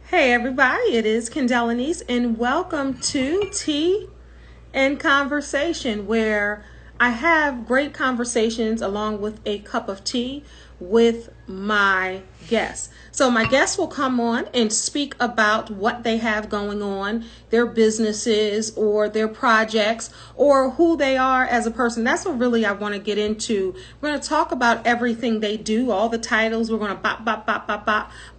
Hey everybody, it is Kendell Lenice and welcome to Tea and Conversation, where I have great conversations along with a cup of tea with my guests. So my guests will come on and speak about what they have going on, their businesses or their projects, or who they are as a person. That's what really I want to get into. We're going to talk about everything they do, all the titles. We're going to bop,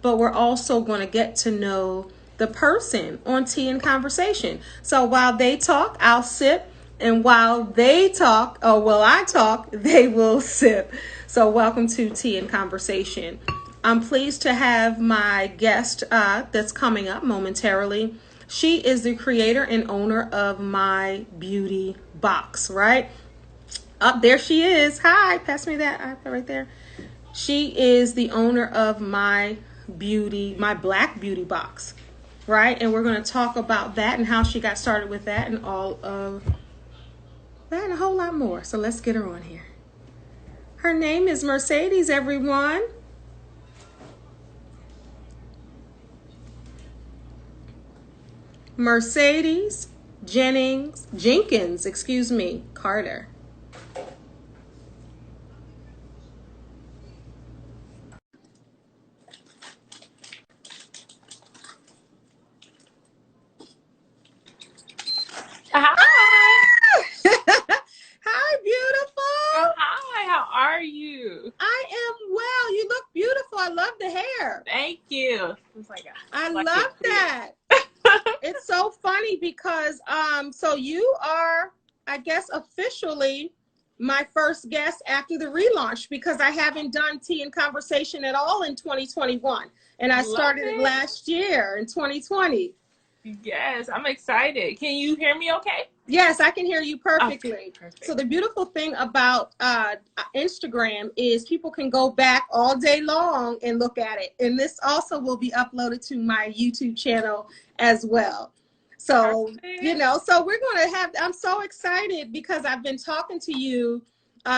but we're also going to get to know the person on Tea and Conversation. So while they talk, I'll sip, and while they talk, or while I talk, they will sip. So welcome to Tea and Conversation. I'm pleased to have my guest that's coming up momentarily. She is the creator and owner of My Beauty Box, right? Up there she is. Hi, pass me that right there. She is the owner of My Black Beauty Box, right? And we're going to talk about that and how she got started with that and all of that and a whole lot more. So let's get her on here. Her name is Mercedes, everyone. Mercedes Jenkins, Carter. Hi. Hi, beautiful. Hi, how are you? I am well. You look beautiful. I love the hair. Thank you. I love that. It's so funny because so you are, I guess, officially my first guest after the relaunch, because I haven't done Tea and Conversation at all in 2021, and I started it last year in 2020. Yes, I'm excited. Can you hear me okay? Yes, I can hear you perfectly. Okay, perfect. So the beautiful thing about Instagram is people can go back all day long and look at it. And this also will be uploaded to my YouTube channel as well. So, so we're going to have, I'm so excited because I've been talking to you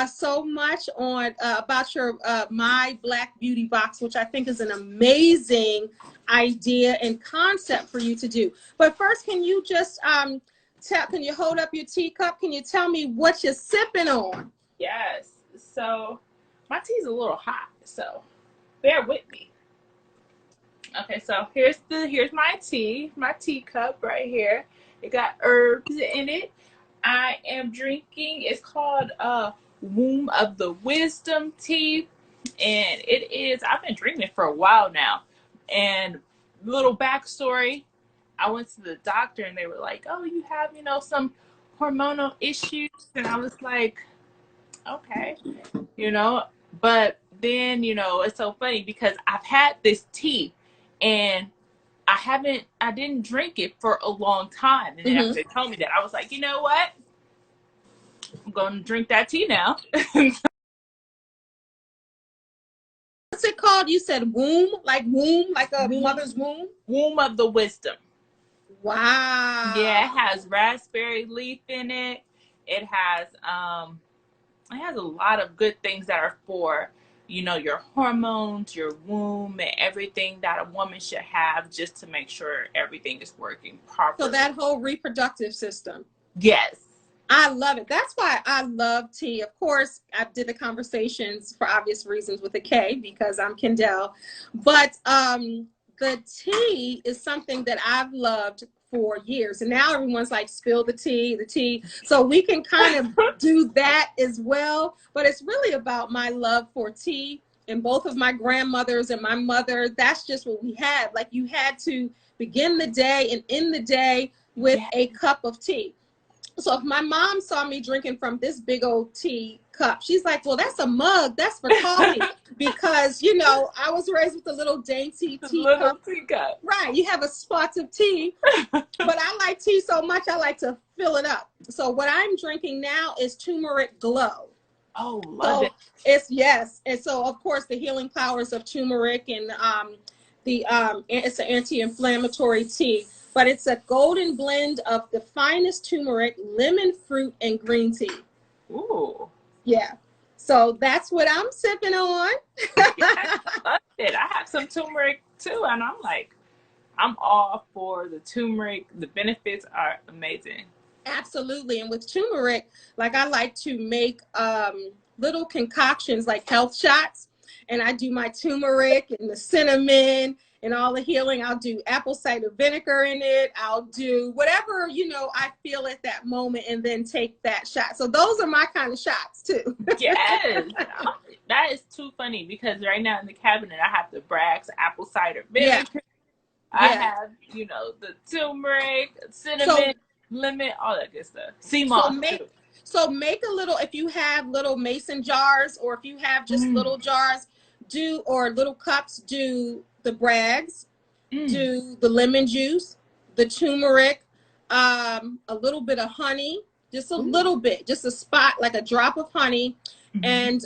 so much on about your My Black Beauty Box, which I think is an amazing idea and concept for you to do. But first, can you just can you hold up your teacup? Can you tell me what you're sipping on? Yes. So my tea's a little hot, so bear with me. Okay, so here's my teacup right here. It got herbs in it. I am drinking, it's called Womb of the Wisdom tea, and I've been drinking it for a while now. And little backstory, I went to the doctor and they were like, oh, you have, some hormonal issues. And I was like, okay, but then, it's so funny because I've had this tea and I didn't drink it for a long time. And then after they told me that, I was like, you know what? I'm going to drink that tea now. What's it called? You said womb, like a mother's womb? Womb of the Wisdom. Wow. Yeah, it has raspberry leaf in it. It has a lot of good things that are for, your hormones, your womb, and everything that a woman should have just to make sure everything is working properly. So that whole reproductive system. Yes. I love it. That's why I love tea. Of course, I did the conversations for obvious reasons with a K because I'm Kendell. But the tea is something that I've loved for years. And now everyone's like, spill the tea. So we can kind of do that as well. But it's really about my love for tea. And both of my grandmothers and my mother, that's just what we had. Like, you had to begin the day and end the day with a cup of tea. So if my mom saw me drinking from this big old tea cup, she's like, well, that's a mug. That's for coffee. Because, I was raised with a little dainty teacup. Right. You have a spot of tea. But I like tea so much, I like to fill it up. So what I'm drinking now is Turmeric Glow. Oh, love it. Yes. And so, of course, the healing powers of turmeric and it's an anti-inflammatory tea. But it's a golden blend of the finest turmeric, lemon fruit, and green tea. Ooh. Yeah. So that's what I'm sipping on. Yes, I love it. I have some turmeric too, and I'm like, I'm all for the turmeric. The benefits are amazing. Absolutely. And with turmeric, like I like to make little concoctions like health shots. And I do my turmeric and the cinnamon and all the healing. I'll do apple cider vinegar in it. I'll do whatever, you know, I feel at that moment and then take that shot. So those are my kind of shots too. Yes. That is too funny because right now in the cabinet, I have the Bragg's apple cider Yeah. vinegar. I have, you know, the turmeric, cinnamon, lemon, all that good stuff. Sea moss too. So make a little, if you have little mason jars or if you have just little jars, or little cups, do the Bragg's, do the lemon juice, the turmeric, a little bit of honey, just a little bit, just a spot, like a drop of honey, and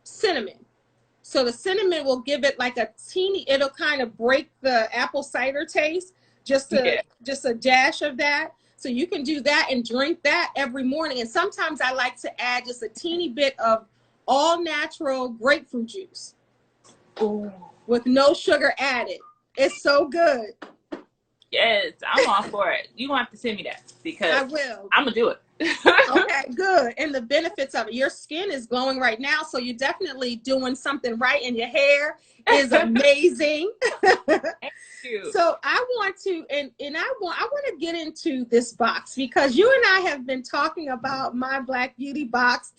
cinnamon. So the cinnamon will give it like a teeny, it'll kind of break the apple cider taste, just a dash of that. So you can do that and drink that every morning. And sometimes I like to add just a teeny bit of all natural grapefruit juice with no sugar added. It's so good. Yes, I'm all for it. You gonna have to send me that because I will. I'm gonna do it. Okay, good. And the benefits of it. Your skin is glowing right now, so you're definitely doing something right, and your hair is amazing. Thank you. So I want to, and I want to get into this box because you and I have been talking about my Black Beauty box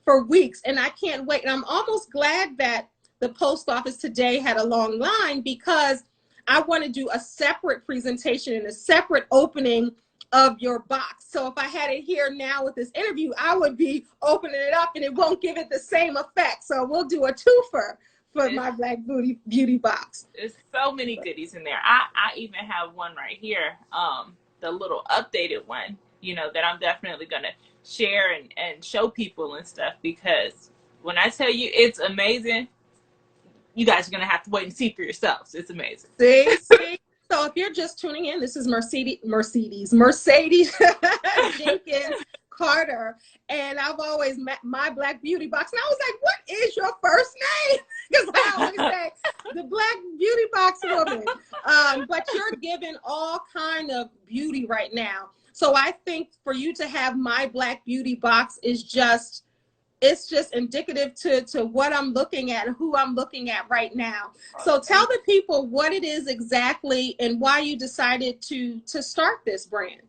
for weeks, and I can't wait. And I'm almost glad that the post office today had a long line because I want to do a separate presentation and a separate opening of your box. So if I had it here now with this interview, I would be opening it up and it won't give it the same effect. So we'll do a twofer for my Black Beauty box. There's so many goodies in there. I even have one right here, the little updated one, you know, that I'm definitely going to share and show people and stuff because when I tell you it's amazing, you guys are going to have to wait and see for yourselves. It's amazing. See? So if you're just tuning in, this is Mercedes Jenkins-Carter, and I've always met my Black Beauty box, and I was like, what is your first name? Because I always say the Black Beauty box woman, but you're giving all kind of beauty right now. So I think for you to have my Black Beauty box is just, it's just indicative to what I'm looking at and who I'm looking at right now. So tell the people what it is exactly and why you decided to start this brand.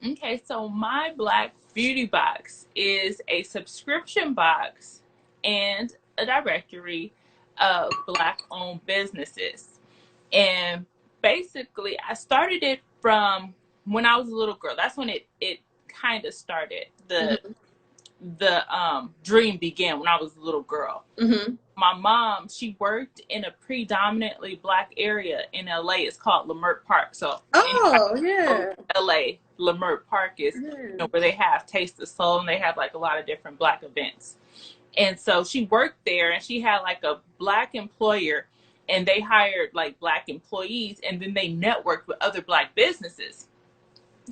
Okay, so my Black Beauty box is a subscription box and a directory of Black-owned businesses. And basically, I started it from when I was a little girl. That's when it kind of started. The dream began when I was a little girl. My mom, she worked in a predominantly Black area in LA. It's called Leimert Park. So LA, Leimert Park is you know, where they have Taste of Soul and they have like a lot of different Black events. And so she worked there and she had like a Black employer and they hired like Black employees and then they networked with other Black businesses.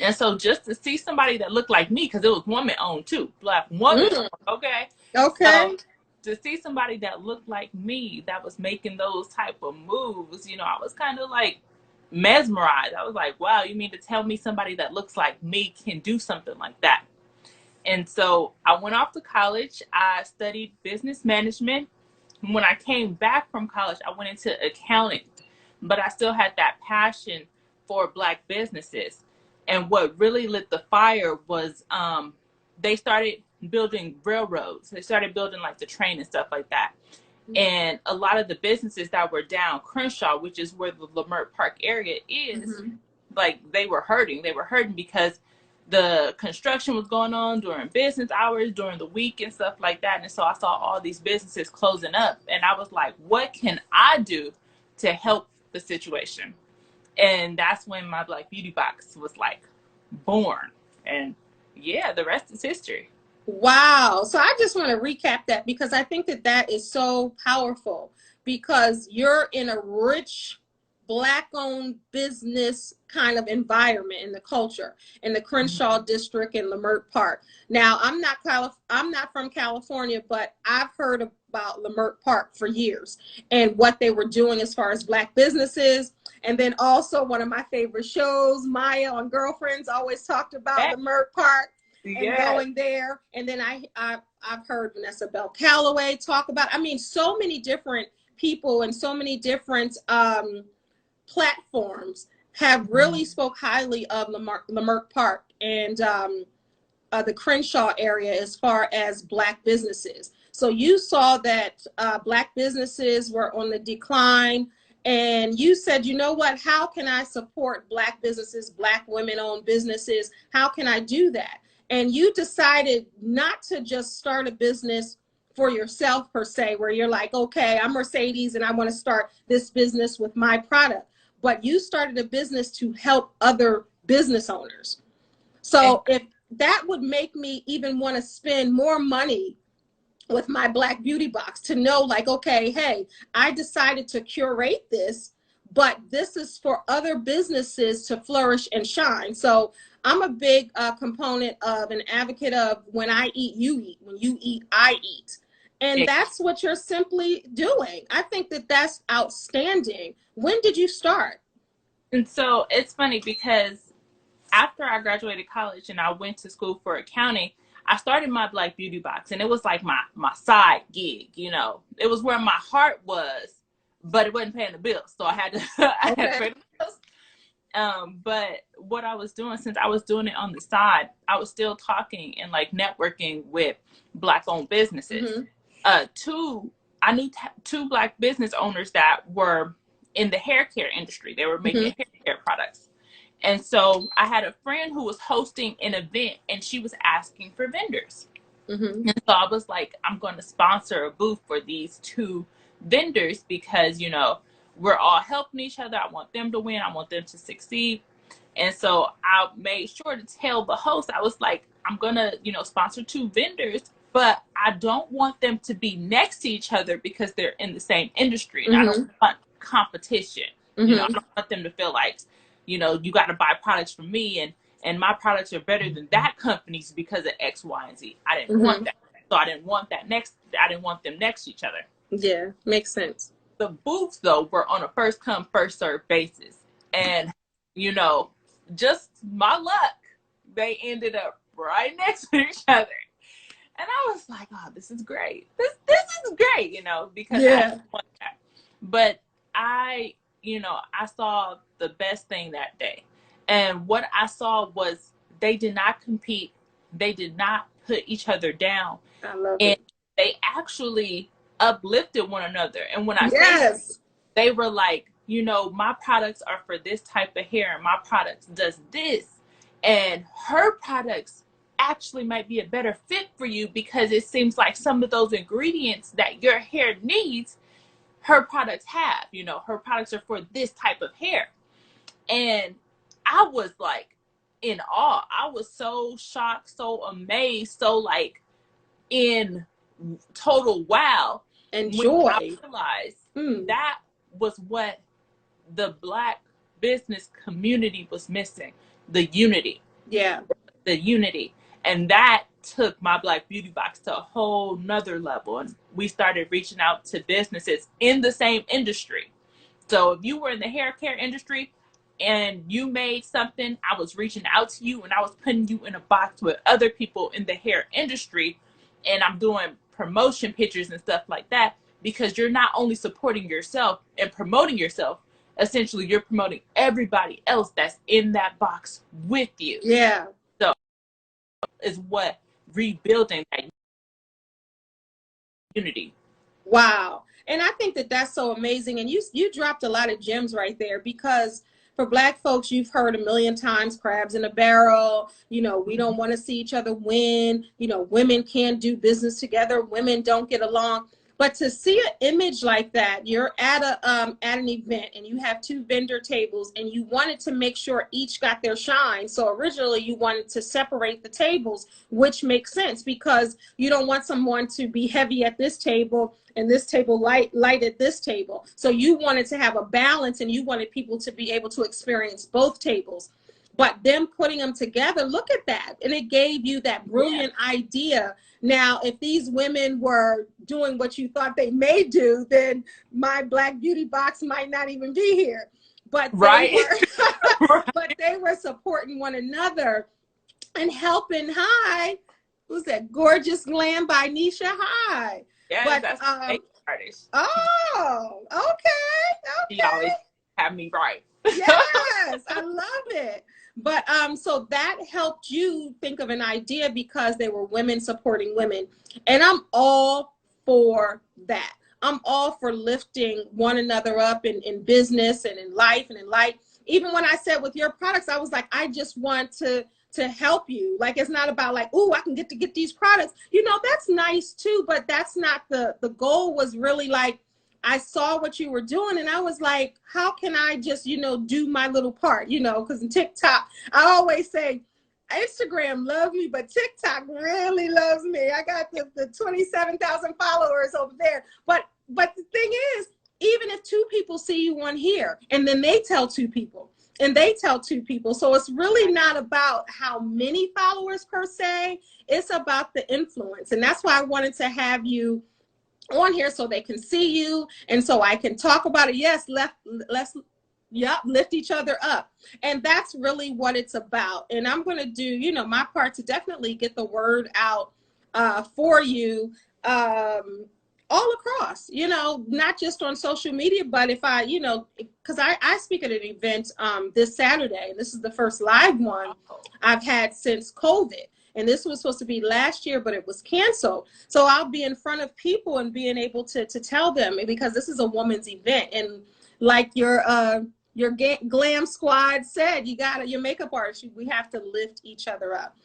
And so just to see somebody that looked like me, because it was woman owned too, Black woman owned, okay? So to see somebody that looked like me that was making those type of moves, you know, I was kind of like mesmerized. I was like, wow, you mean to tell me somebody that looks like me can do something like that? And so I went off to college. I studied business management. When I came back from college, I went into accounting, but I still had that passion for Black businesses. And what really lit the fire was they started building railroads. They started building like the train and stuff like that. And a lot of the businesses that were down Crenshaw, which is where the Leimert Park area is, like they were hurting. They were hurting because the construction was going on during business hours, during the week and stuff like that. And so I saw all these businesses closing up. And I was like, what can I do to help the situation? And that's when my Black Beauty box was like born. And yeah, the rest is history. Wow. So I just want to recap that because I think that is so powerful because you're in a rich Black-owned business kind of environment in the culture in the Crenshaw district in Leimert Park. Now, I'm not from California, but I've heard of about Leimert Park for years and what they were doing as far as Black businesses. And then also one of my favorite shows, Maya on Girlfriends, always talked about Leimert Park and going there. And then I've heard Vanessa Bell Calloway talk about, I mean, so many different people and so many different platforms have really spoke highly of Leimert Park and the Crenshaw area as far as Black businesses. So you saw that Black businesses were on the decline, and you said, you know what, how can I support Black businesses, Black women-owned businesses? How can I do that? And you decided not to just start a business for yourself per se, where you're like, okay, I'm Mercedes and I want to start this business with my product. But you started a business to help other business owners. So if that would make me even want to spend more money with my Black beauty box, to know like, okay, hey, I decided to curate this, but this is for other businesses to flourish and shine. So I'm a big component of an advocate of when I eat, you eat. When you eat, I eat. And that's what you're simply doing. I think that that's outstanding. When did you start? And so it's funny because after I graduated college and I went to school for accounting, I started my Black beauty box, and it was like my side gig, you know. It was where my heart was, but it wasn't paying the bills. So I had to, I had to pay the bills. But what I was doing, since I was doing it on the side, I was still talking and like networking with Black owned businesses. I knew two Black business owners that were in the hair care industry. They were making hair care products. And so I had a friend who was hosting an event, and she was asking for vendors. And so I was like, I'm going to sponsor a booth for these two vendors because, you know, we're all helping each other. I want them to win. I want them to succeed. And so I made sure to tell the host, I was like, I'm going to, you know, sponsor two vendors, but I don't want them to be next to each other because they're in the same industry. And I don't want competition. You know, I don't want them to feel like, you know, you got to buy products from me and my products are better than that company's because of X, Y, and Z. I didn't want that. So I didn't want that I didn't want them next to each other. Yeah, makes sense. The booths, though, were on a first come, first served basis. And, you know, just my luck, they ended up right next to each other. And I was like, oh, this is great. This is great, you know, because I didn't want that. But you know, I saw the best thing that day. And what I saw was they did not compete. They did not put each other down. I love it. They actually uplifted one another. And when I say they were like, you know, my products are for this type of hair and my products does this. And her products actually might be a better fit for you because it seems like some of those ingredients that your hair needs, her products have, you know, her products are for this type of hair. And I was like in awe. I was so shocked, so amazed, so like in total wow and joy. I realized that was what the Black business community was missing. The unity. Yeah. The unity. And that took my Black beauty box to a whole nother level. And we started reaching out to businesses in the same industry. So if you were in the hair care industry and you made something, I was reaching out to you and I was putting you in a box with other people in the hair industry. And I'm doing promotion pictures and stuff like that because you're not only supporting yourself and promoting yourself, essentially you're promoting everybody else that's in that box with you. Yeah. So is what rebuilding that unity. Wow. And I think that that's so amazing. And you dropped a lot of gems right there, because for Black folks, you've heard a million times, crabs in a barrel, you know, we don't want to see each other win, you know, women can't do business together, women don't get along. But to see an image like that, you're at an event and you have two vendor tables and you wanted to make sure each got their shine. So originally you wanted to separate the tables, which makes sense because you don't want someone to be heavy at this table and this table light at this table. So you wanted to have a balance and you wanted people to be able to experience both tables. But them putting them together, look at that. And it gave you that brilliant idea. Now, if these women were doing what you thought they may do, then my Black Beauty box might not even be here. But they were, but they were supporting one another and helping. Hi, who's that? Gorgeous Glam by Nisha. Hi. Yeah, but that's artist. Oh, okay. She always have me right. Yes, I love it. But so that helped you think of an idea because they were women supporting women. And I'm all for that. I'm all for lifting one another up in business and in life and in life. Even when I said with your products, I was like, I just want to help you. Like, it's not about like, oh, I can get these products. You know, that's nice too, but that's not the goal. Was really like, I saw what you were doing and I was like, how can I just, you know, do my little part, you know, because in TikTok, I always say, Instagram loves me, but TikTok really loves me. I got the 27,000 followers over there. But the thing is, even if 2 people see you on here and then they tell 2 people and they tell 2 people. So it's really not about how many followers per se. It's about the influence. And that's why I wanted to have you on here so they can see you and so I can talk about it. Yes, let's lift each other up. And that's really what it's about. And I'm going to do, you know, my part to definitely get the word out for you all across, you know, not just on social media, but if I, you know, because I speak at an event this Saturday. This is the first live one I've had since COVID. And this was supposed to be last year, but it was canceled. So I'll be in front of people and being able to tell them, because this is a woman's event. And like your glam squad said, your makeup artist, we have to lift each other up.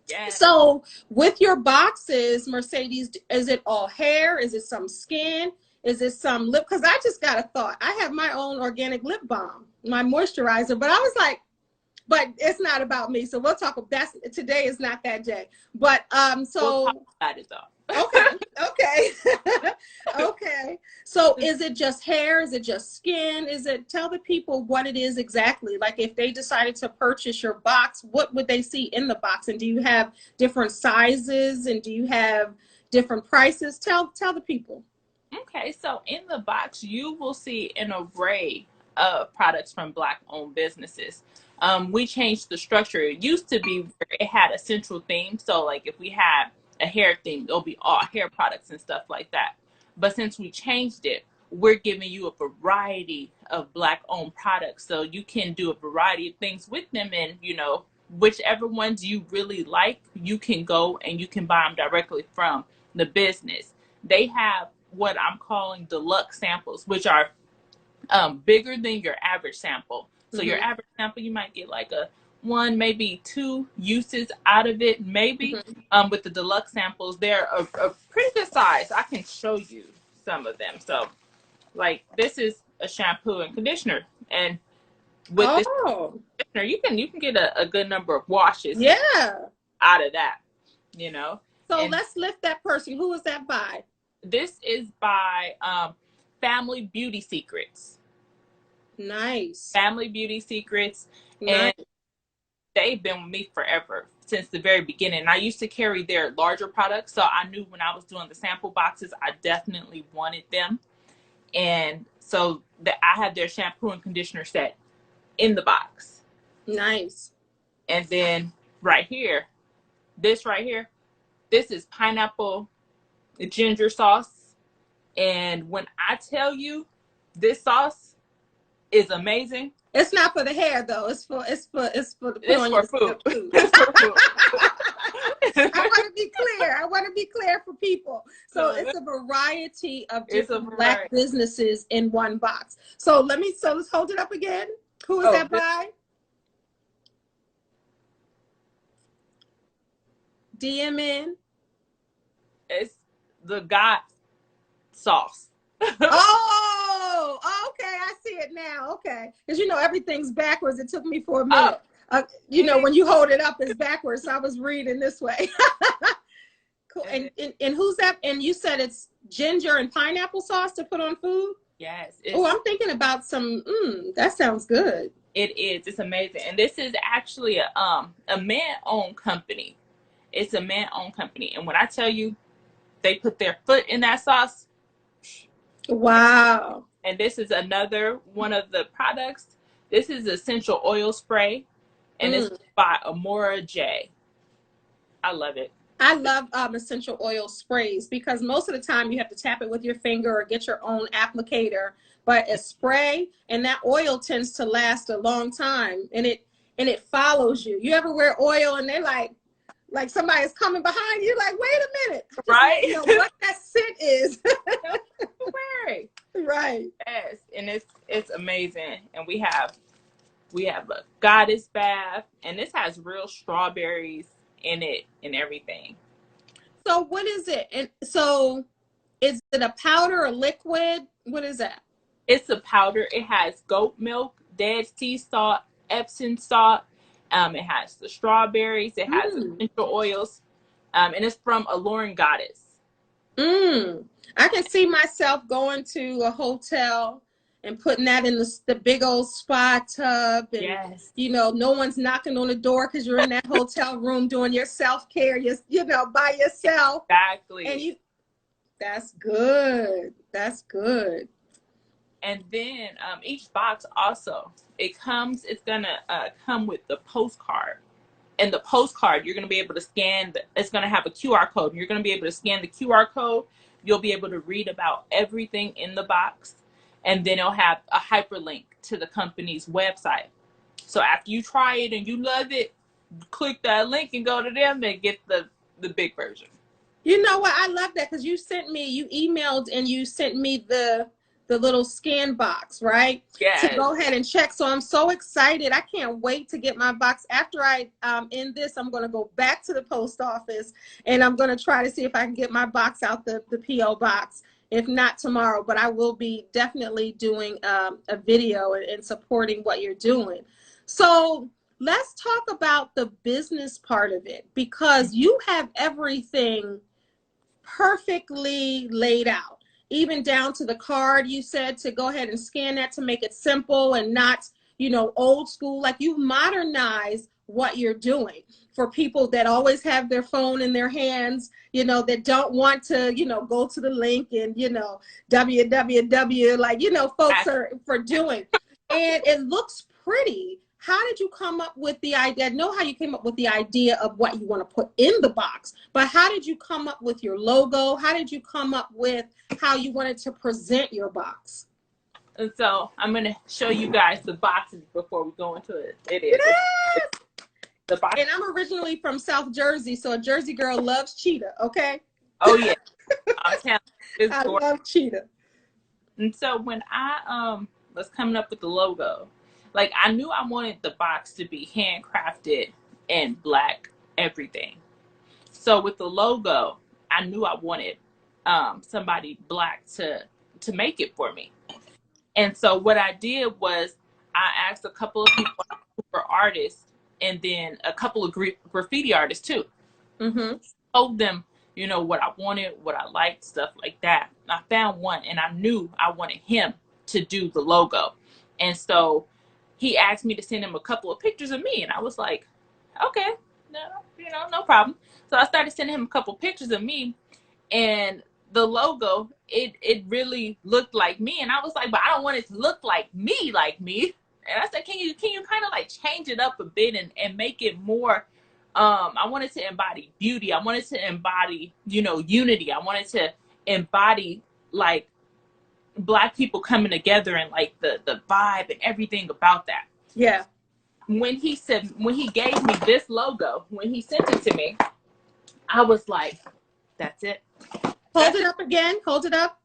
Yes. So with your boxes, Mercedes, is it all hair? Is it some skin? Is it some lip? Because I just got a thought. I have my own organic lip balm, my moisturizer, but I was like, but it's not about me. So we'll talk about today is not that day. But so we'll talk about it though. Okay. Okay. So is it just hair? Is it just skin? Tell the people what it is exactly. Like if they decided to purchase your box, what would they see in the box? And do you have different sizes and do you have different prices? Tell the people. Okay, so in the box, you will see an array of products from Black-owned businesses. We changed the structure. It used to be where it had a central theme. So like if we had a hair theme, it'll be all hair products and stuff like that. But since we changed it, we're giving you a variety of Black-owned products. So you can do a variety of things with them, and, you know, whichever ones you really like, you can go and you can buy them directly from the business. They have what I'm calling deluxe samples, which are bigger than your average sample. So your average sample, you might get like a 1, maybe 2 uses out of it, maybe. With the deluxe samples, they're a pretty good size. I can show you some of them. So like this is a shampoo and conditioner, and with this conditioner, you can get a good number of washes out of that, you know. So let's lift that person. Who is that by? This is by Family Beauty Secrets. Nice. Family Beauty Secrets. Nice. And they've been with me forever, since the very beginning. I used to carry their larger products, so I knew when I was doing the sample boxes, I definitely wanted them. And so I had their shampoo and conditioner set in the box. Nice. And then right here, this is pineapple ginger sauce. And when I tell you this sauce is amazing. It's not for the hair though. It's for food. It's for food. It's for food. I want to be clear for people. So it's a variety of different Black businesses in one box. So let's hold it up again. Who is that by? DMN. It's the God sauce. Oh, okay. I see it now. Okay. Because, you know, everything's backwards. It took me for a minute. You know, when you hold it up, it's backwards. So I was reading this way. Cool. And who's that? And you said it's ginger and pineapple sauce to put on food? Yes. Oh, I'm thinking about some, that sounds good. It is. It's amazing. And this is actually a man-owned company. It's a man-owned company. And when I tell you they put their foot in that sauce, Wow. and this is another one of the products. This is essential oil spray, and it's by Amora J. I love it. I love essential oil sprays because most of the time you have to tap it with your finger or get your own applicator. But a spray and that oil tends to last a long time, and it follows you. You ever wear oil and they're like somebody's coming behind you, like, wait a minute, just right? You know what that scent is. Right. Right. Yes, and it's amazing. And we have a goddess bath, and this has real strawberries in it and everything. So what is it? And so is it a powder or liquid? What is that? It's a powder. It has goat milk, dead sea salt, Epsom salt. It has the strawberries. It has essential oils, and it's from Alluring Goddess. I can see myself going to a hotel and putting that in the big old spa tub, and yes, you know, no one's knocking on the door because you're in that hotel room doing your self-care, you know, by yourself. Exactly. And that's good. That's good. And then each box also, it's gonna come with the postcard. And the postcard, you're gonna be able to scan. It's gonna have a QR code. You're gonna be able to scan the QR code. You'll be able to read about everything in the box, and then it'll have a hyperlink to the company's website. So after you try it and you love it, click that link and go to them and get the big version. You know what? I love that because you emailed and you sent me the little scan box, right? Yes. To go ahead and check. So I'm so excited. I can't wait to get my box. After I end this, I'm going to go back to the post office and I'm going to try to see if I can get my box out the P.O. box. If not tomorrow, but I will be definitely doing a video and supporting what you're doing. So let's talk about the business part of it, because you have everything perfectly laid out, even down to the card. You said to go ahead and scan that to make it simple and not, you know, old school. Like, you've modernized what you're doing for people that always have their phone in their hands, you know, that don't want to, you know, go to the link and, you know, www, like, you know, folks are for doing. And it looks pretty. How did you come up with the idea? I know how you came up with the idea of what you want to put in the box, but how did you come up with your logo? How did you come up with how you wanted to present your box? And so I'm going to show you guys the boxes before we go into it. It is. Yes! The box. And I'm originally from South Jersey, so a Jersey girl loves cheetah, okay? Oh, yeah. I'm telling you, I love cheetah. And so when I was coming up with the logo, like, I knew I wanted the box to be handcrafted and black everything. So with the logo, I knew I wanted somebody black to make it for me. And so what I did was I asked a couple of people who were artists, and then a couple of graffiti artists too. Told them, you know, what I wanted, what I liked, stuff like that. I found one, and I knew I wanted him to do the logo. And so he asked me to send him a couple of pictures of me, and I was like, okay, no, you know, no problem. So I started sending him a couple of pictures of me, and the logo, it really looked like me. And I was like, but I don't want it to look like me. And I said, can you kind of like change it up a bit and make it more, I wanted to embody beauty. I wanted to embody, you know, unity. I wanted to embody like Black people coming together and like the vibe and everything about that. Yeah. When he gave me this logo, when he sent it to me, I was like, that's it. Hold it up again. Hold it up.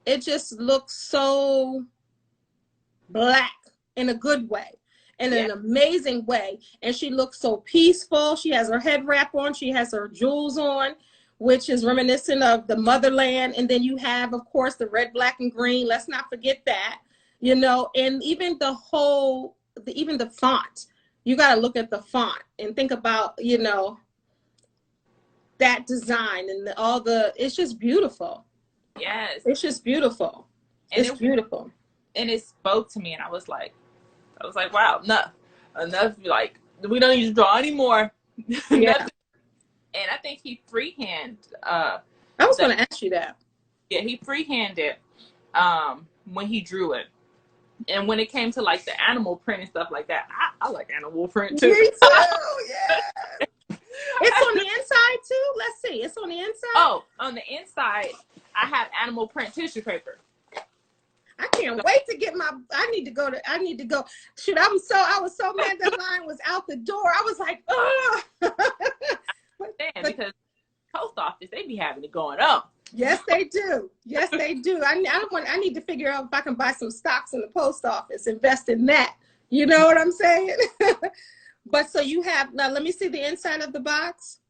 It just looks so black in a good way, in an amazing way. And she looks so peaceful. She has her head wrap on. She has her jewels on, which is reminiscent of the motherland. And then you have, of course, the red, black, and green. Let's not forget that, you know, and even the whole, even the font. You got to look at the font and think about, you know, that design and it's just beautiful. Yes. It's just beautiful. And it's beautiful. and it spoke to me, and I was like, wow, enough. Like, we don't need to draw anymore. Yeah. And I think he freehand. I was going to ask you that. Yeah, he freehanded when he drew it. And when it came to like the animal print and stuff like that, I like animal print too. Me too. Yeah. It's on the inside too. Let's see. It's on the inside. Oh, on the inside, I have animal print tissue paper. I can't wait to get my. I need to go. Shoot, I was so mad that line was out the door. I was like, oh. Because post office, they be having it going up. Yes, they do. Yes, they do. I need to figure out if I can buy some stocks in the post office, invest in that. You know what I'm saying? But so you have, now let me see the inside of the box.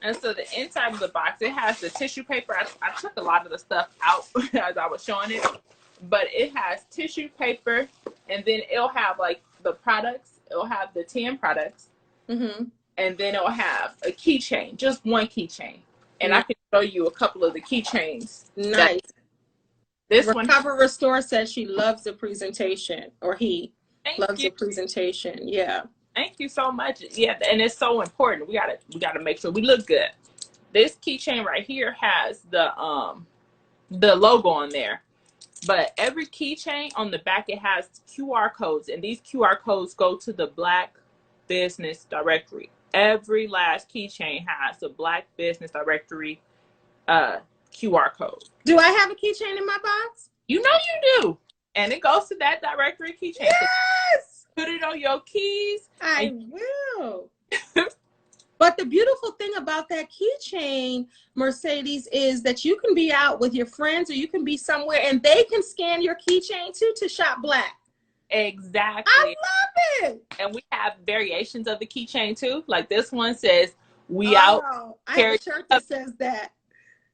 And so the inside of the box, it has the tissue paper. I took a lot of the stuff out as I was showing it, but it has tissue paper, and then it'll have like the products. It'll have the 10 products, and then it'll have a keychain, just one keychain. And I can show you a couple of the keychains. Nice. This Recover Restore says she loves the presentation, or he loves the presentation. Yeah. Thank you so much. Yeah, and it's so important. We gotta make sure we look good. This keychain right here has the logo on there. But every keychain on the back, it has QR codes, and these QR codes go to the Black Business Directory. Every last keychain has a Black Business Directory QR code. Do I have a keychain in my box? You know you do. And it goes to that directory keychain. Yes! Put it on your keys. I will. But the beautiful thing about that keychain, Mercedes, is that you can be out with your friends, or you can be somewhere and they can scan your keychain too to shop Black. Exactly. I love it. And we have variations of the keychain too. Like this one says, "We out." I have a shirt that says that.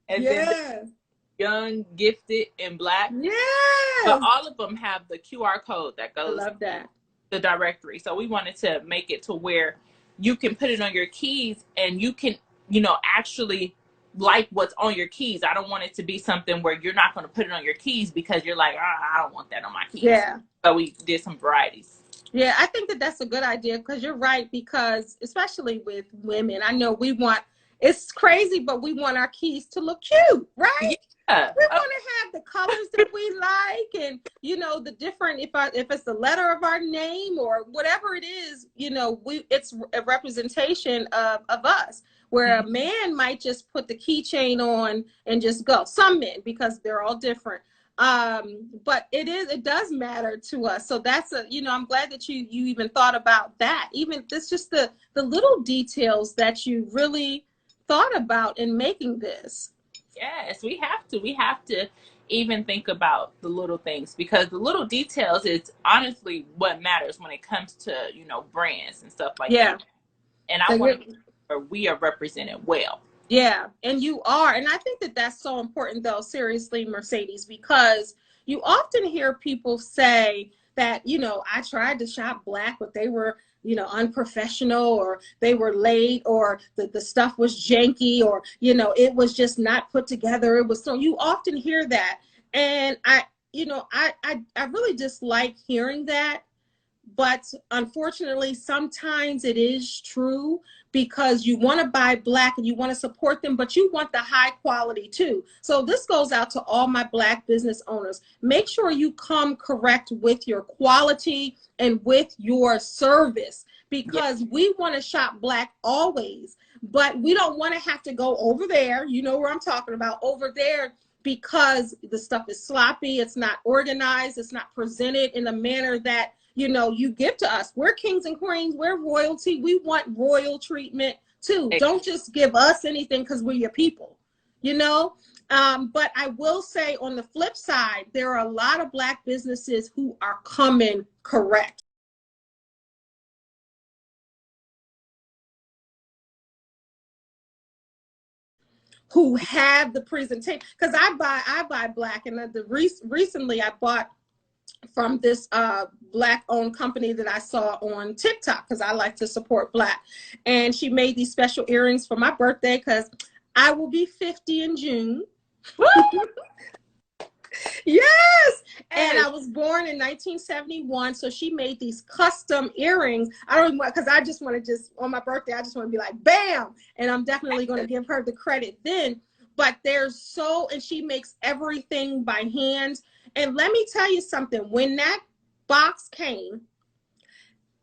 And then young, gifted, and Black. Yes. But all of them have the QR code that goes. I love that. The directory. So we wanted to make it to where you can put it on your keys, and you can, actually like what's on your keys. I don't want it to be something where you're not going to put it on your keys because you're like, I don't want that on my keys. Yeah. So we did some varieties. Yeah, I think that that's a good idea, because you're right, because especially with women, I know it's crazy, but we want our keys to look cute, right? Yeah. We want to have the colors that we like, and the different, if it's the letter of our name or whatever it is, it's a representation of us. Where a man might just put the keychain on and just go. Some men, because they're all different. But it does matter to us. So that's I'm glad that you even thought about that. Even this, just the little details that you really thought about in making this. Yes, we have to even think about the little things, because the little details is honestly what matters when it comes to, brands and stuff like that. And I want to make sure we are represented well. Yeah, and you are. And I think that that's so important, though, seriously, Mercedes, because you often hear people say that, I tried to shop Black, but they were, unprofessional, or they were late, or the stuff was janky, or, it was just not put together. It was so, you often hear that. And I really dislike hearing that. But unfortunately, sometimes it is true, because you want to buy Black and you want to support them, but you want the high quality too. So this goes out to all my Black business owners. Make sure you come correct with your quality and with your service, because we want to shop Black always, but we don't want to have to go over there. You know where I'm talking about, over there, because the stuff is sloppy. It's not organized. It's not presented in a manner that you give to us. We're kings and queens. We're royalty. We want royal treatment too. Don't just give us anything because we're your people, But I will say, on the flip side, there are a lot of Black businesses who are coming correct. Who have the presentation, because I buy Black, and recently I bought from this Black-owned company that I saw on TikTok, because I like to support Black. And she made these special earrings for my birthday, because I will be 50 in June. Yes! And I was born in 1971, so she made these custom earrings. I don't even, because I just want to on my birthday, I just want to be like, bam! And I'm definitely going to give her the credit then. But and she makes everything by hand. And let me tell you something, when that box came,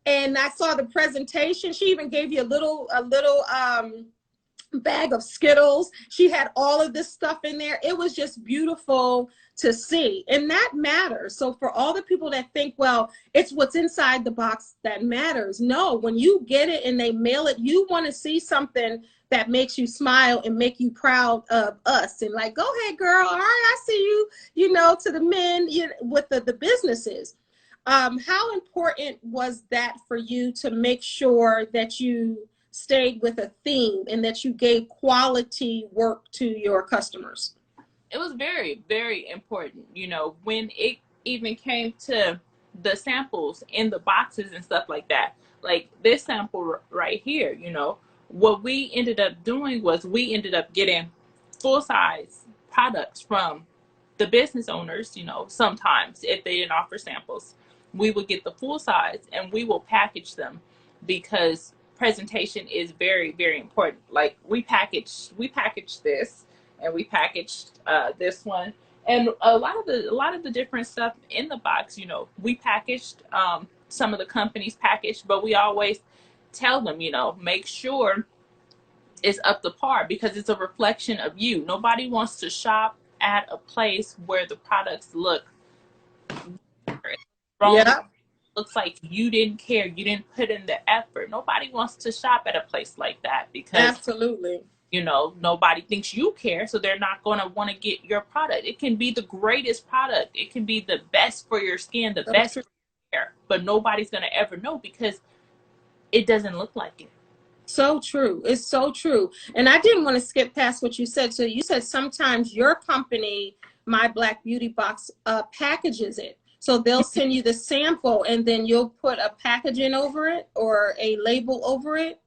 and I saw the presentation, she even gave you a little bag of Skittles. She had all of this stuff in there. It was just beautiful to see. And that matters. So for all the people that think, well, it's what's inside the box that matters. No, when you get it and they mail it, you want to see something that makes you smile and make you proud of us. And like, go ahead, girl. All right, I see you, to the men with the businesses. How important was that for you to make sure that you stayed with a theme and that you gave quality work to your customers? It was very, very important, when it even came to the samples in the boxes and stuff like that. Like this sample right here, what we ended up doing was we ended up getting full-size products from the business owners. Sometimes if they didn't offer samples, we would get the full size and we will package them, because presentation is very, very important. Like we packaged this, and we packaged this one, and a lot of the different stuff in the box. We packaged, some of the companies packaged, but we always tell them, make sure it's up to par, because it's a reflection of you. Nobody wants to shop at a place where the products look wrong. Yeah. Looks like you didn't care, you didn't put in the effort. Nobody wants to shop at a place like that, because Absolutely, nobody thinks you care, so they're not going to want to get your product. It can be the greatest product, it can be the best for your skin, the best for your hair, but nobody's going to ever know because it doesn't look like it. So true. It's so true. And I didn't want to skip past what you said. So you said sometimes your company, My Black Beauty Box, packages it. So they'll send you the sample and then you'll put a packaging over it or a label over it.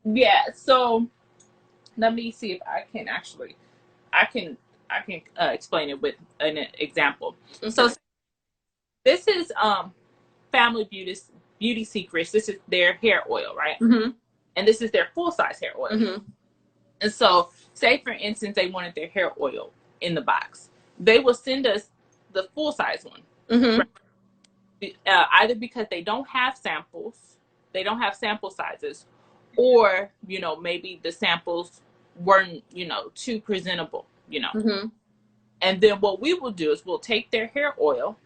Yeah. So let me see if I can explain it with an example. Okay. So this is Family Beauty Secrets. This is their hair oil, right? Mm-hmm. And this is their full-size hair oil. Mm-hmm. And so, say for instance, they wanted their hair oil in the box. They will send us the full-size one. Mm-hmm. Right? Either because they don't have samples, they don't have sample sizes, or, maybe the samples weren't, too presentable, Mm-hmm. And then what we will do is we'll take their hair oil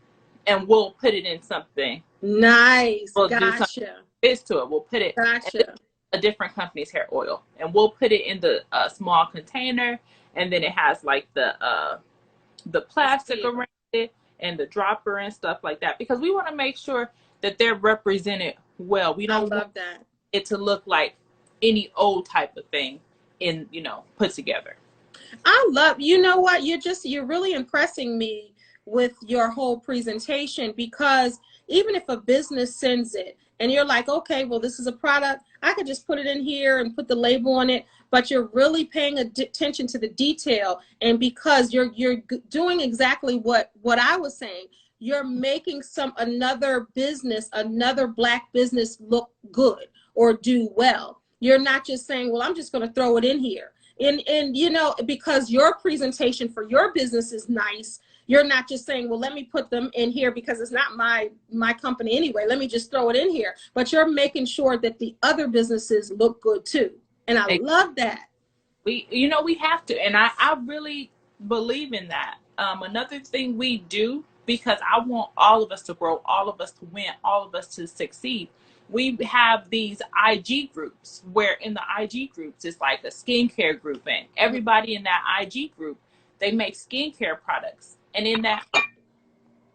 and we'll put it in something. Nice. We'll gotcha. do something to it. We'll put it. Gotcha. A different company's hair oil, and we'll put it in the small container, and then it has like the plastic around it and the dropper and stuff like that, because we want to make sure that they're represented well. We don't want it to look like any old type of thing put together. I love, what, you're really impressing me with your whole presentation, because even if a business sends it and you're like, okay, well, this is a product, I could just put it in here and put the label on it, but you're really paying attention to the detail. And because you're doing exactly what I was saying, you're making another Black business look good or do well. You're not just saying, well, I'm just going to throw it in here. And because your presentation for your business is nice, you're not just saying, well, let me put them in here because it's not my company anyway, let me just throw it in here. But you're making sure that the other businesses look good too. And I love that. We have to. And I really believe in that. Another thing we do, because I want all of us to grow, all of us to win, all of us to succeed, we have these IG groups, where in the IG groups, it's like a skincare group, and everybody in that IG group, they make skincare products. And in that,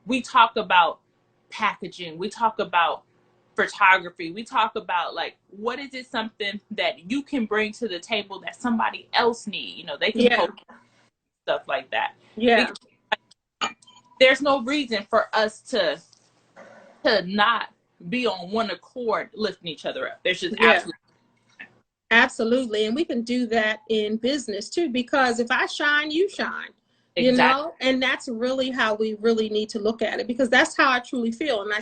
we talk about packaging, we talk about photography, we talk about like, what is it, something that you can bring to the table that somebody else need, they can post stuff like that. Yeah. Because there's no reason for us to not be on one accord lifting each other up. There's just absolutely. And we can do that in business too, because if I shine, you shine. you Exactly. know, and that's really how we really need to look at it, because that's how I truly feel. And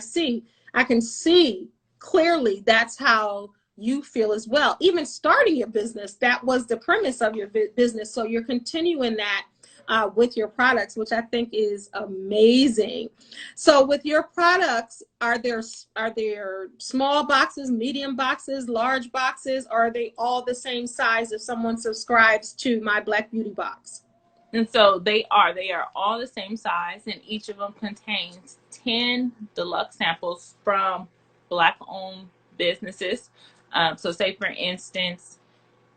I can see clearly that's how you feel as well. Even starting your business, that was the premise of your business. So you're continuing that with your products, which I think is amazing. So with your products, are there small boxes, medium boxes, large boxes? Or are they all the same size if someone subscribes to my Black Beauty box? And so they are all the same size, and each of them contains 10 deluxe samples from Black owned businesses. So say for instance,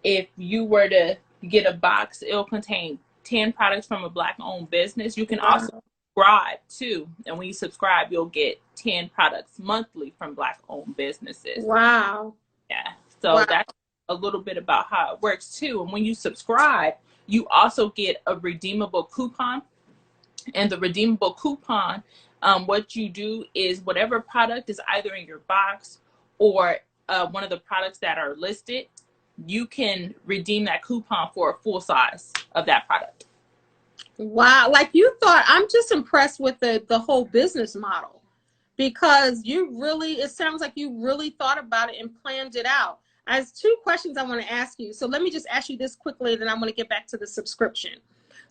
if you were to get a box, it'll contain 10 products from a Black owned business. You can also Wow. subscribe too. And when you subscribe, you'll get 10 products monthly from Black owned businesses. Wow. Yeah. So Wow. that's a little bit about how it works too. And when you subscribe, you also get a redeemable coupon. And the redeemable coupon, what you do is whatever product is either in your box or one of the products that are listed, you can redeem that coupon for a full size of that product. Wow. Like you thought, I'm just impressed with the whole business model, because it sounds like you really thought about it and planned it out. I have two questions I want to ask you. So let me just ask you this quickly, then I'm going to get back to the subscription.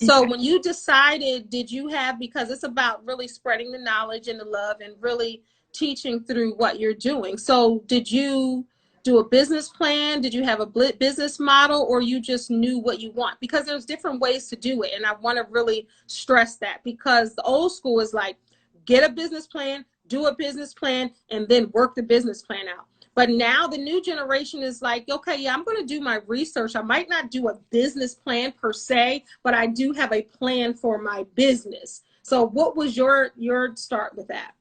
So Okay. when you decided, did you have, because it's about really spreading the knowledge and the love and really teaching through what you're doing. So did you do a business plan? Did you have a business model, or you just knew what you want? Because there's different ways to do it. And I want to really stress that, because the old school is like, get a business plan, do a business plan, and then work the business plan out. But now the new generation is like, okay, yeah, I'm going to do my research. I might not do a business plan per se, but I do have a plan for my business. So what was your start with that?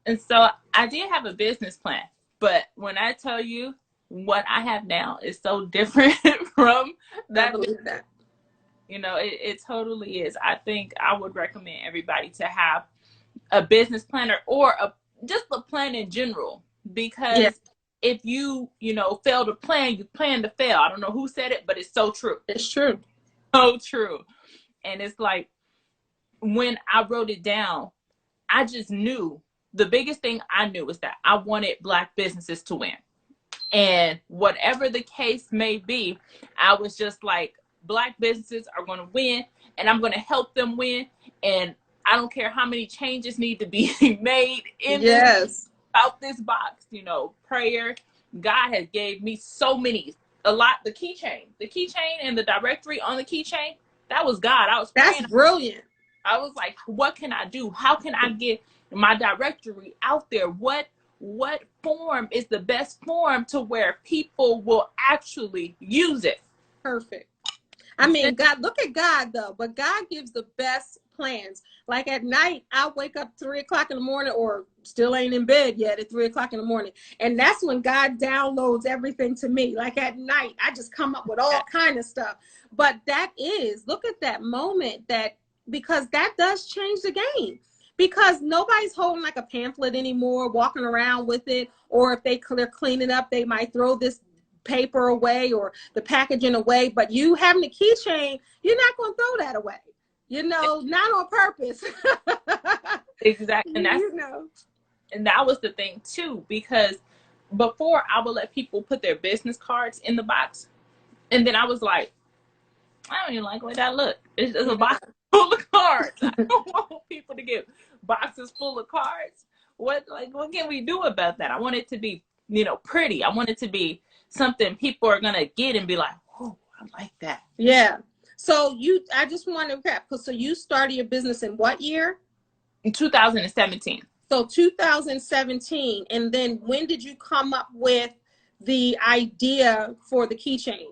And so I did have a business plan, but when I tell you what I have now is so different from I that, believe that. it totally is. I think I would recommend everybody to have a business planner or just a plan in general, Yeah, because if you fail to plan, you plan to fail. I don't know who said it, but it's so true. it's true. So true. And it's like, when I wrote it down, I just knew the biggest thing I knew was that I wanted Black businesses to win. And whatever the case may be, I was just like, Black businesses are going to win, and I'm going to help them win. And I don't care how many changes need to be made in this, Yes. about this box, prayer. God has gave me a lot. The keychain and the directory on the keychain, that was God. I was That's praying. brilliant. I was like, what can I do? How can I get my directory out there? What form is the best form to where people will actually use it? Perfect. I mean, God, look at God though, but God gives the best plans. Like at night, I wake up 3 o'clock in the morning, or still ain't in bed yet at 3 o'clock in the morning. And that's when God downloads everything to me. Like at night, I just come up with all kind of stuff. But look at that moment, because that does change the game. Because nobody's holding like a pamphlet anymore, walking around with it. Or if they're cleaning up, they might throw this paper away or the packaging away, but you having the keychain, you're not going to throw that away, not on purpose. Exactly. And that was the thing too, because before I would let people put their business cards in the box, and then I was like, I don't even like the way that look. It's just a box full of cards. I don't want people to get boxes full of cards. What can we do about that? I want it to be, pretty. I want it to be something people are gonna get and be like, oh, I like that. Yeah. So I just want to recap. So you started your business in what year? In 2017. So 2017. And then when did you come up with the idea for the keychain?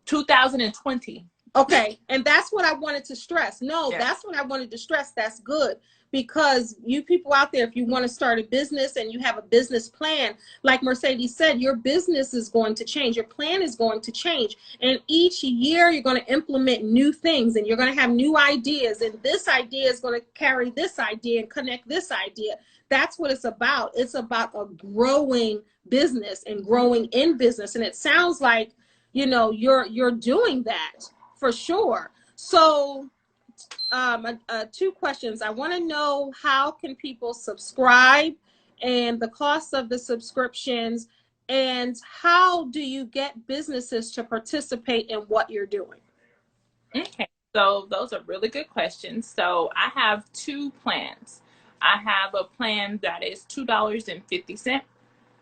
2020. Okay. And that's what I wanted to stress. No, That's what I wanted to stress. That's good. Because you people out there, if you want to start a business and you have a business plan, like Mercedes said, your business is going to change. Your plan is going to change. And each year you're going to implement new things, and you're going to have new ideas. And this idea is going to carry this idea and connect this idea. That's what it's about. It's about a growing business and growing in business. And it sounds like, you're doing that for sure. So two questions. I want to know, how can people subscribe and the cost of the subscriptions, and how do you get businesses to participate in what you're doing? Okay, so those are really good questions. So I have two plans. I have a plan that is $2.50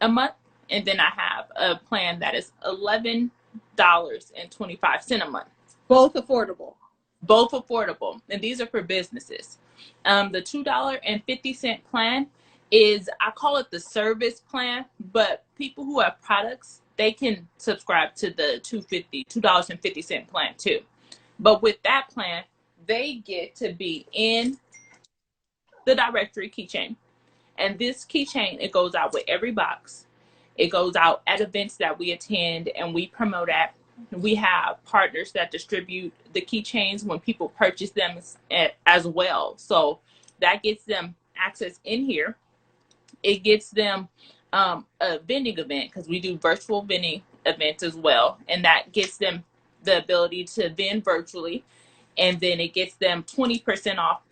a month, and then I have a plan that is $11.25 a month. Both affordable. Both affordable, and these are for businesses. The $2.50 plan is, I call it the service plan, but people who have products, they can subscribe to the $2.50 plan too. But with that plan, they get to be in the directory keychain. And this keychain, it goes out with every box. It goes out at events that we attend and we promote at. We have partners that distribute the keychains when people purchase them as well. So that gets them access in here. It gets them a vending event, because we do virtual vending events as well. And that gets them the ability to vend virtually. And then it gets them 20% off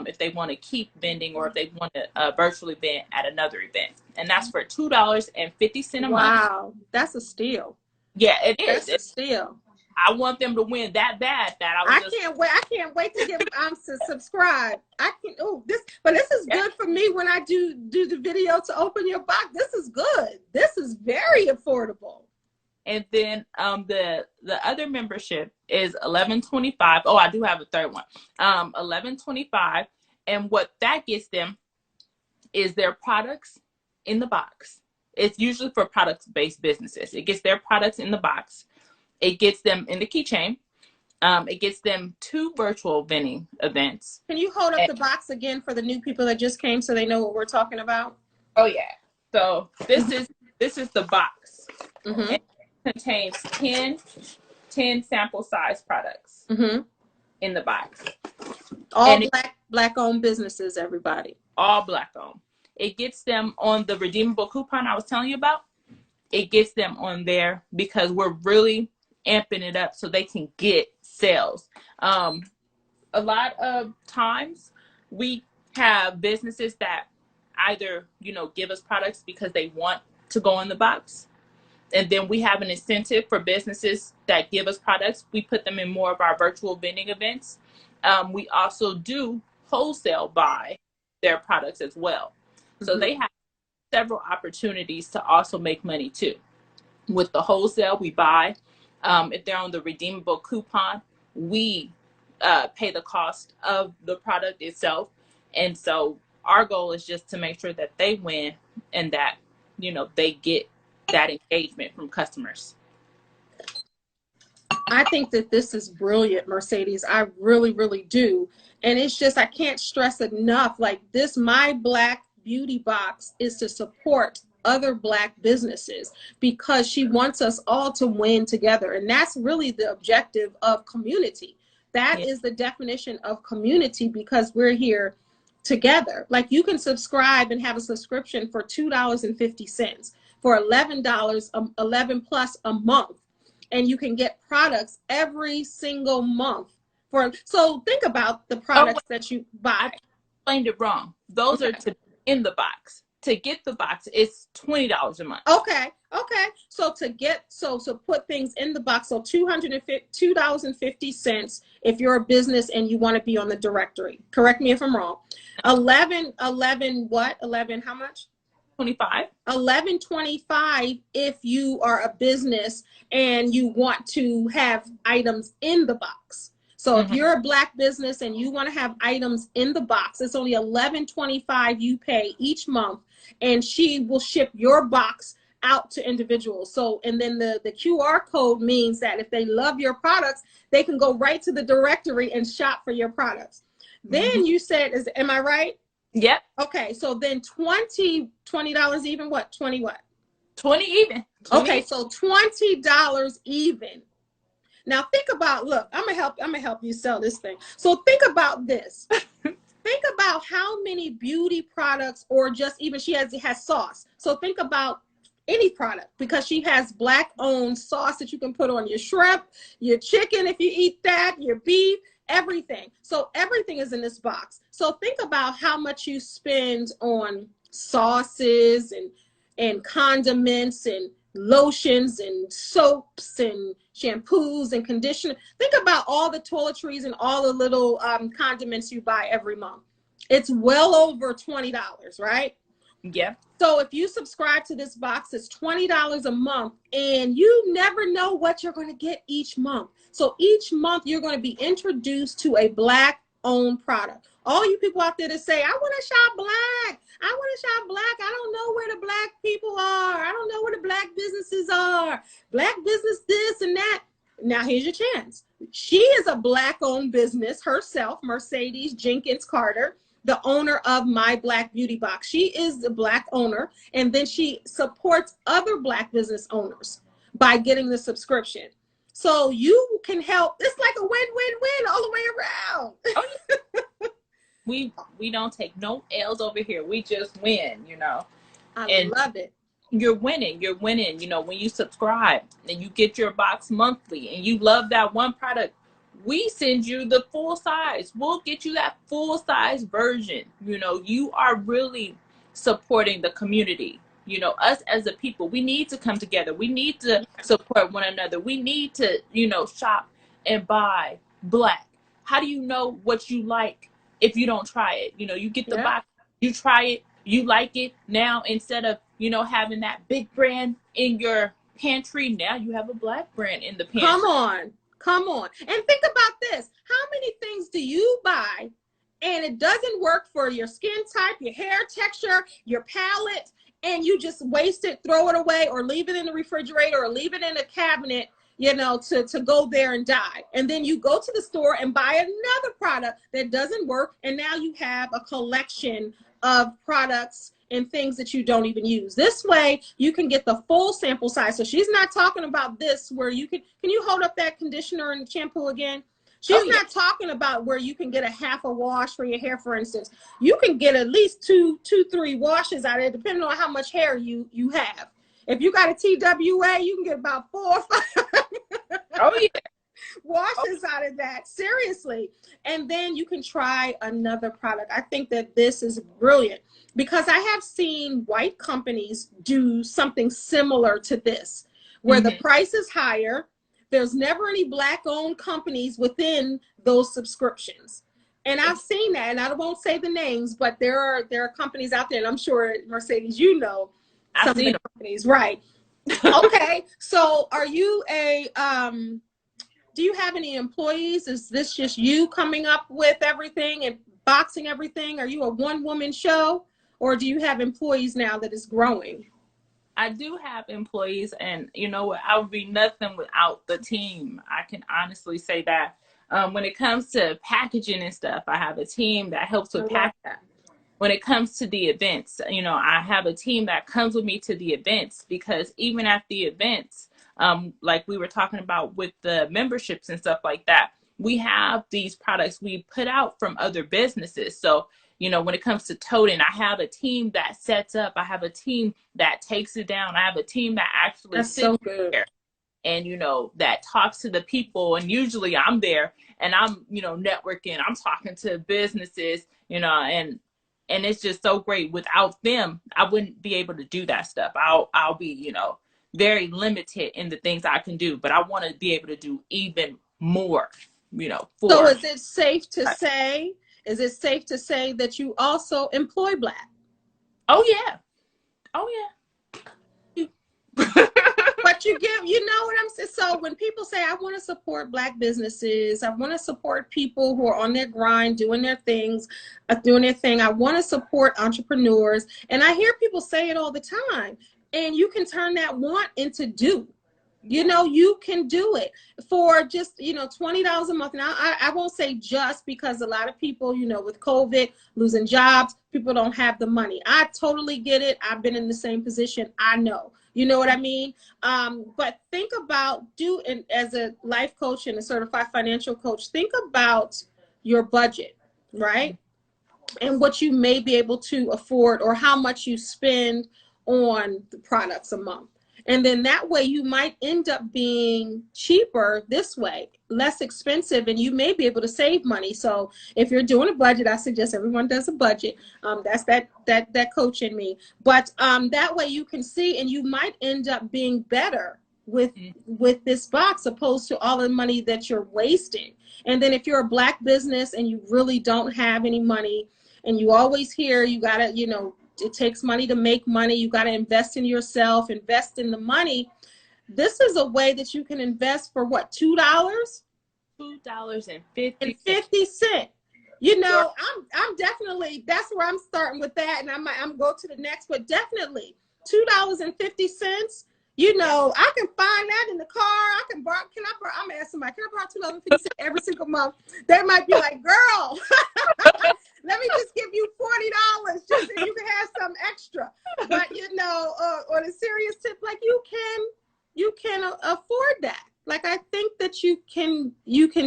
if they want to keep vending, or if they want to virtually vend at another event. And that's for $2.50 a month. Wow, that's a steal. Yeah, it is. That's a steal. I want them to win that bad that I can't wait. I can't wait to get to subscribe. I can. Oh, this is good for me when I do the video to open your box. This is good. This is very affordable. And then the other membership is $11.25. Oh, I do have a third one. $11.25, and what that gets them is their products in the box. It's usually for product-based businesses. It gets their products in the box. It gets them in the keychain. It gets them 2 virtual vending events. Can you hold up the box again for the new people that just came, so they know what we're talking about? Oh yeah. So this is the box. Mm-hmm. It contains 10 sample size products in the box. All black-owned businesses, everybody. All black-owned. It gets them on the redeemable coupon I was telling you about. It gets them on there because we're really amping it up so they can get sales. A lot of times we have businesses that either, give us products because they want to go in the box. And then we have an incentive for businesses that give us products. We put them in more of our virtual vending events. We also do wholesale buy their products as well. So they have several opportunities to also make money too. With the wholesale, we buy. If they're on the redeemable coupon, we pay the cost of the product itself. And so our goal is just to make sure that they win and that, they get that engagement from customers. I think that this is brilliant, Mercedes. I really, really do. And it's just, I can't stress enough, like this, my Black Beauty Box is to support other Black businesses because she wants us all to win together. And that's really the objective of community. That is the definition of community, because we're here together. Like you can subscribe and have a subscription for $2.50 for $11 plus a month. And you can get products every single month. So think about the products that you buy. I explained it wrong. Those are to in the box. To get the box, it's $20 a month. Okay. So to put things in the box, so $2.50 if you're a business and you want to be on the directory. Correct me if I'm wrong. 11 what? 11 how much? 25. 11.25 if you are a business and you want to have items in the box. So if you're a Black business and you want to have items in the box, it's only $11.25 you pay each month, and she will ship your box out to individuals. So, and then the QR code means that if they love your products, they can go right to the directory and shop for your products. Then you said, am I right? Yep. Okay, so then $20 even, what? 20 what? 20 even. 20. Okay, so $20 even. Now think about, look, I'm gonna help you sell this thing. So think about this. Think about how many beauty products, or just even she has sauce. So think about any product, because she has Black owned sauce that you can put on your shrimp, your chicken if you eat that, your beef, everything. So everything is in this box. So think about how much you spend on sauces and condiments and lotions and soaps and shampoos and conditioner. Think about all the toiletries and all the little condiments you buy every month. It's well over $20, right? Yeah. So if you subscribe to this box, it's $20 a month, and you never know what you're going to get each month. So each month you're going to be introduced to a Black owned product. All you people out there that say, I want to shop Black, I want to shop Black, I don't know where the Black people are, I don't know where the Black businesses are, Black business this and that. Now here's your chance. She is a Black owned business herself, Mercedes Jenkins-Carter, the owner of My Black Beauty Box. She is the Black owner, and then she supports other Black business owners by getting the subscription. So you can help. It's like a win-win-win all the way around. Oh, we don't take no L's over here. We just win, you know. I love it. You're winning, you know, when you subscribe and you get your box monthly and you love that one product, we send you the full size. We'll get you that full size version. You know, you are really supporting the community. You know, us as a people, we need to come together. We need to support one another. We need to, you know, shop and buy Black. How do you know what you like if you don't try it? You know, you get the box, you try it, you like it. Now, instead of, you know, having that big brand in your pantry, now you have a Black brand in the pantry. Come on. And think about this. How many things do you buy and it doesn't work for your skin type, your hair texture, your palette, and you just waste it, throw it away, or leave it in the refrigerator, or leave it in a cabinet, you know, to go there and die. And then you go to the store and buy another product that doesn't work, and now you have a collection of products and things that you don't even use. This way you can get the full sample size. So she's not talking about this where you can you hold up that conditioner and shampoo again? She's not talking about where you can get a half a wash for your hair, for instance. You can get at least two, 3 washes out of it, depending on how much hair you have. If you got a TWA, you can get about 4 or 5 washes out of that. Seriously. And then you can try another product. I think that this is brilliant because I have seen white companies do something similar to this, where the price is higher. There's never any Black owned companies within those subscriptions. And I've seen that, and I won't say the names, but there are companies out there, and I'm sure, Mercedes, you know, some of the companies, right? Okay. So are you do you have any employees? Is this just you coming up with everything and boxing everything? Are you a one-woman show, or do you have employees now that is growing? I do have employees, and you know what? I would be nothing without the team. I can honestly say that. When it comes to packaging and stuff, I have a team that helps with packaging. When it comes to the events, you know, I have a team that comes with me to the events, because even at the events, like we were talking about with the memberships and stuff like that, we have these products we put out from other businesses. So, you know, when it comes to toting, I have a team that sets up. I have a team that takes it down. I have a team that actually sits there and, you know, that talks to the people. And usually I'm there and I'm, you know, networking. I'm talking to businesses, you know, and it's just so great. Without them, I wouldn't be able to do that stuff. I'll be, you know, very limited in the things I can do, but I want to be able to do even more, you know. So is it safe to say, that you also employ Black? Oh yeah. But you give, you know what I'm saying? So when people say, I want to support Black businesses, I want to support people who are on their grind, doing their things, doing their thing. I want to support entrepreneurs. And I hear people say it all the time. And you can turn that want into do. You know, you can do it for just, you know, $20 a month. Now, I won't say just, because a lot of people, you know, with COVID, losing jobs, people don't have the money. I totally get it. I've been in the same position. I know. You know what I mean? But think about, and as a life coach and a certified financial coach, think about your budget, right? And what you may be able to afford, or how much you spend on the products a month. And then that way you might end up being cheaper this way, less expensive, and you may be able to save money. So if you're doing a budget, I suggest everyone does a budget. That's that coach in me. But that way you can see, and you might end up being better with this box opposed to all the money that you're wasting. And then if you're a Black business and you really don't have any money, and you always hear you gotta, you know, it takes money to make money, you gotta invest in yourself, invest in the money. This is a way that you can invest for what, $2? $2.50. You know, I'm definitely, that's where I'm starting with that, and I'm go to the next, but definitely $2.50. You know, I can find that in the car. I can borrow. I'm gonna ask somebody, can I borrow $2.50 every single month? They might be like, girl, let me just give you $40 just so you can have some extra. But you know, on a serious tip, like you can afford that. Like I think that you can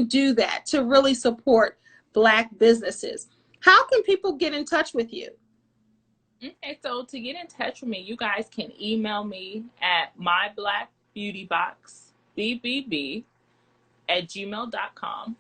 do that to really support Black businesses. How can people get in touch with you? Okay, so to get in touch with me, you guys can email me at myblackbeautyboxbbb@gmail.com.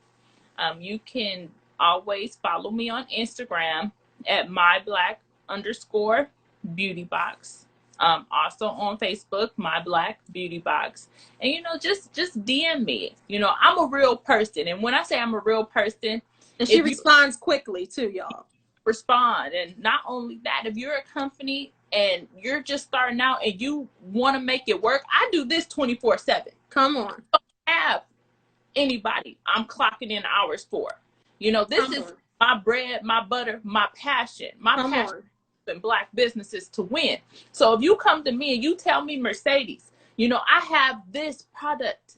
You can always follow me on Instagram at myblack_beautybox. Also on Facebook, My Black Beauty Box. And, you know, just DM me. You know, I'm a real person. And when I say I'm a real person, and she responds quickly too, y'all. Respond. And not only that, if you're a company and you're just starting out and you want to make it work, I do this 24/7. Come on. I don't have anybody I'm clocking in hours for. You know, this is my bread, my butter, my passion. My passion in Black businesses to win. So if you come to me and you tell me, Mercedes, you know, I have this product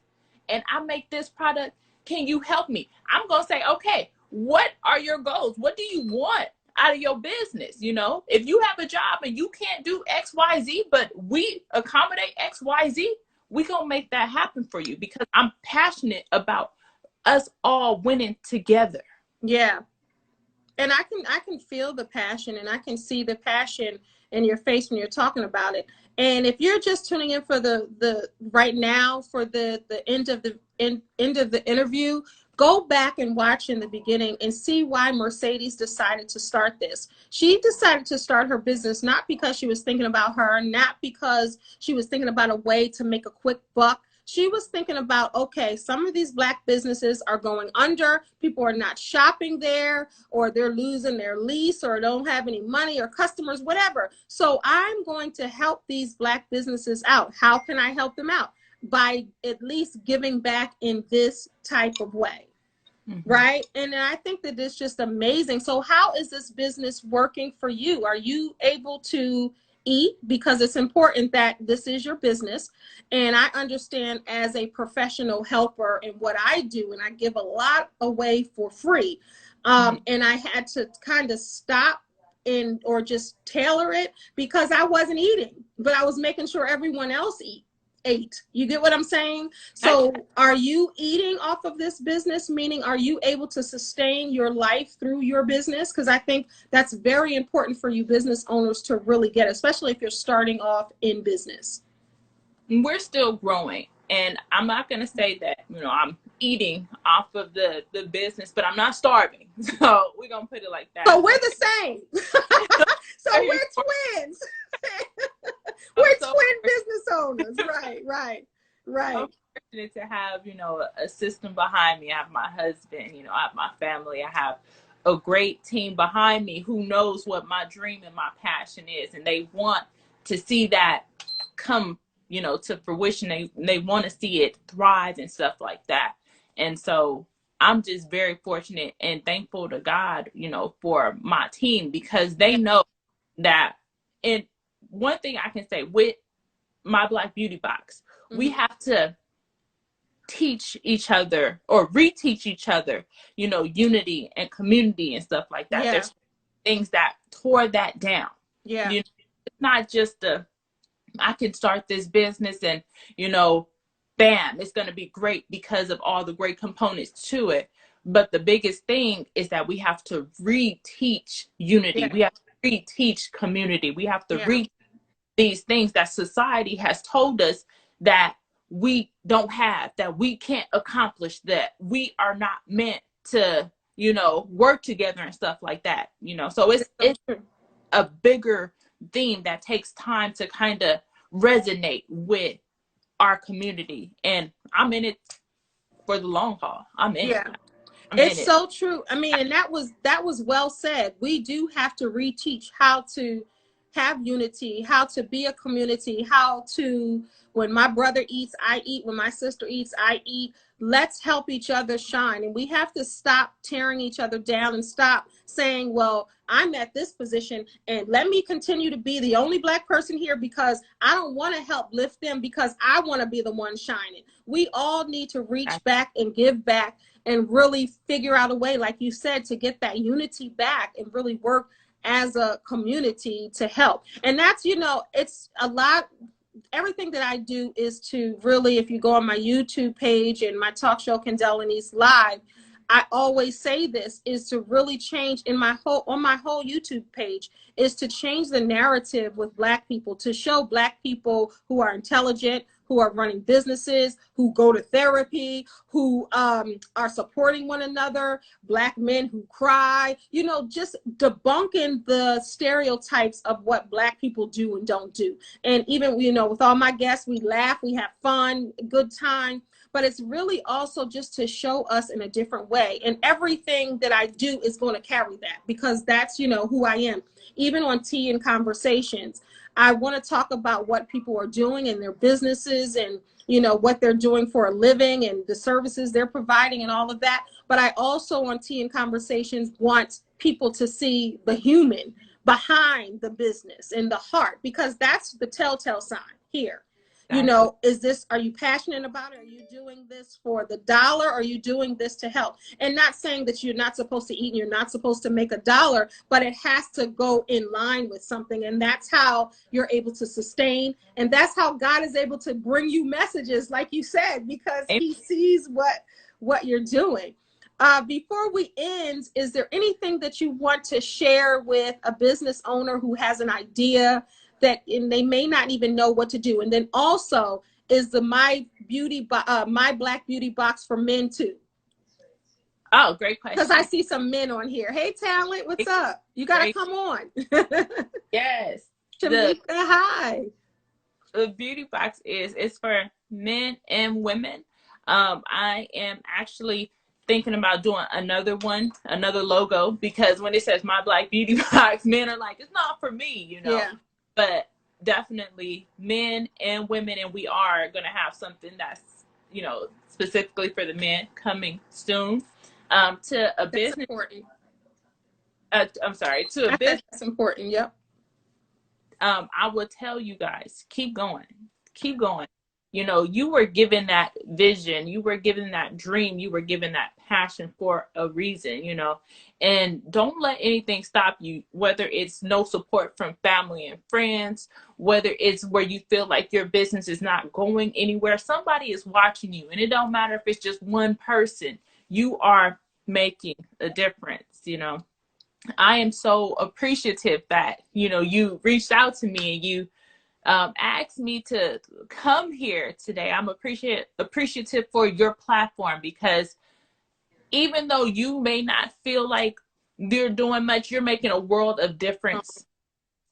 and I make this product, can you help me? I'm going to say, okay, what are your goals? What do you want out of your business? You know, if you have a job and you can't do X, Y, Z, but we accommodate X, Y, Z, we gonna make that happen for you because I'm passionate about us all winning together. Yeah. And I can feel the passion, and I can see the passion in your face when you're talking about it. And if you're just tuning in for the right now for the end of the interview, go back and watch in the beginning and see why Mercedes decided to start this. She decided to start her business not because she was thinking about her, not because she was thinking about a way to make a quick buck. She was thinking about, okay, some of these Black businesses are going under. People are not shopping there, or they're losing their lease, or don't have any money or customers, whatever. So I'm going to help these Black businesses out. How can I help them out? By at least giving back in this type of way. Right? And I think that it's just amazing. So how is this business working for you? Are you able to eat? Because it's important that this is your business. And I understand as a professional helper in what I do, and I give a lot away for free. And I had to kind of stop or just tailor it because I wasn't eating, but I was making sure everyone else ate. You get what I'm saying? So are you eating off of this business? Meaning, are you able to sustain your life through your business? Because I think that's very important for you business owners to really get, especially if you're starting off in business. We're still growing. And I'm not going to say that, you know, I'm eating off of the business, but I'm not starving. So we're going to put it like that. So we're the same. So we're twins. We're twin business owners. Right. I'm fortunate to have, you know, a system behind me. I have my husband, you know, I have my family. I have a great team behind me who knows what my dream and my passion is. And they want to see that come, you know, to fruition. They want to see it thrive and stuff like that. And so I'm just very fortunate and thankful to God, you know, for my team, because they know that. And one thing I can say with My Black Beauty Box, we have to teach each other or reteach each other, you know, unity and community and stuff like that. There's things that tore that down. You know, it's not just I can start this business and, you know, bam, it's going to be great because of all the great components to it. But the biggest thing is that we have to reteach unity. We have to reteach community. We have to reteach these things that society has told us that we don't have, that we can't accomplish, that we are not meant to, you know, work together and stuff like that, you know. So it's a bigger theme that takes time to kind of resonate with our community. And I'm in it for the long haul. I'm in it. It's so true. I mean, and that was well said. We do have to reteach how to have unity, how to be a community, how to, when my brother eats, I eat. When my sister eats, I eat. Let's help each other shine. And we have to stop tearing each other down and stop saying, well, I'm at this position and let me continue to be the only Black person here because I don't want to help lift them because I want to be the one shining. We all need to reach back and give back and really figure out a way, like you said, to get that unity back and really work as a community to help. And that's, you know, it's a lot. Everything that I do is to really, if you go on my YouTube page and my talk show, Kendell Lenice Live, I always say this, is to really change on my whole YouTube page, is to change the narrative with Black people, to show Black people who are intelligent, who are running businesses, who go to therapy, who are supporting one another, Black men who cry, you know, just debunking the stereotypes of what Black people do and don't do. And even, you know, with all my guests, we laugh, we have fun, good time. But it's really also just to show us in a different way. And everything that I do is going to carry that, because that's, you know, who I am. Even on Tea and Conversations, I want to talk about what people are doing in their businesses and, you know, what they're doing for a living and the services they're providing and all of that. But I also on Tea and Conversations want people to see the human behind the business and the heart, because that's the telltale sign here. You know, are you passionate about it? Are you doing this for the dollar? Or are you doing this to help? And not saying that you're not supposed to eat and you're not supposed to make a dollar, but it has to go in line with something. And that's how you're able to sustain. And that's how God is able to bring you messages, like you said, because he sees what you're doing. Before we end, is there anything that you want to share with a business owner who has an idea that they may not even know what to do? And then also, is the My Black Beauty box for men too? Oh, great question. Because I see some men on here. Hey, Talent, what's up? You got to come on. Yes. Tamika, hi. The beauty box is for men and women. I am actually thinking about doing another logo, because when it says My Black Beauty Box, men are like, it's not for me, you know. Yeah. But definitely men and women, and we are going to have something that's, you know, specifically for the men coming soon. To a business. Important. I'm sorry, to a business. That's important. Yep. I will tell you guys, keep going. Keep going. You know, you were given that vision, you were given that dream, you were given that passion for a reason, you know, and don't let anything stop you, whether it's no support from family and friends, whether it's where you feel like your business is not going anywhere. Somebody is watching you, and it don't matter if it's just one person, you are making a difference, you know. I am so appreciative that, you know, you reached out to me and you asked me to come here today. I'm appreciative for your platform, because even though you may not feel like you're doing much, you're making a world of difference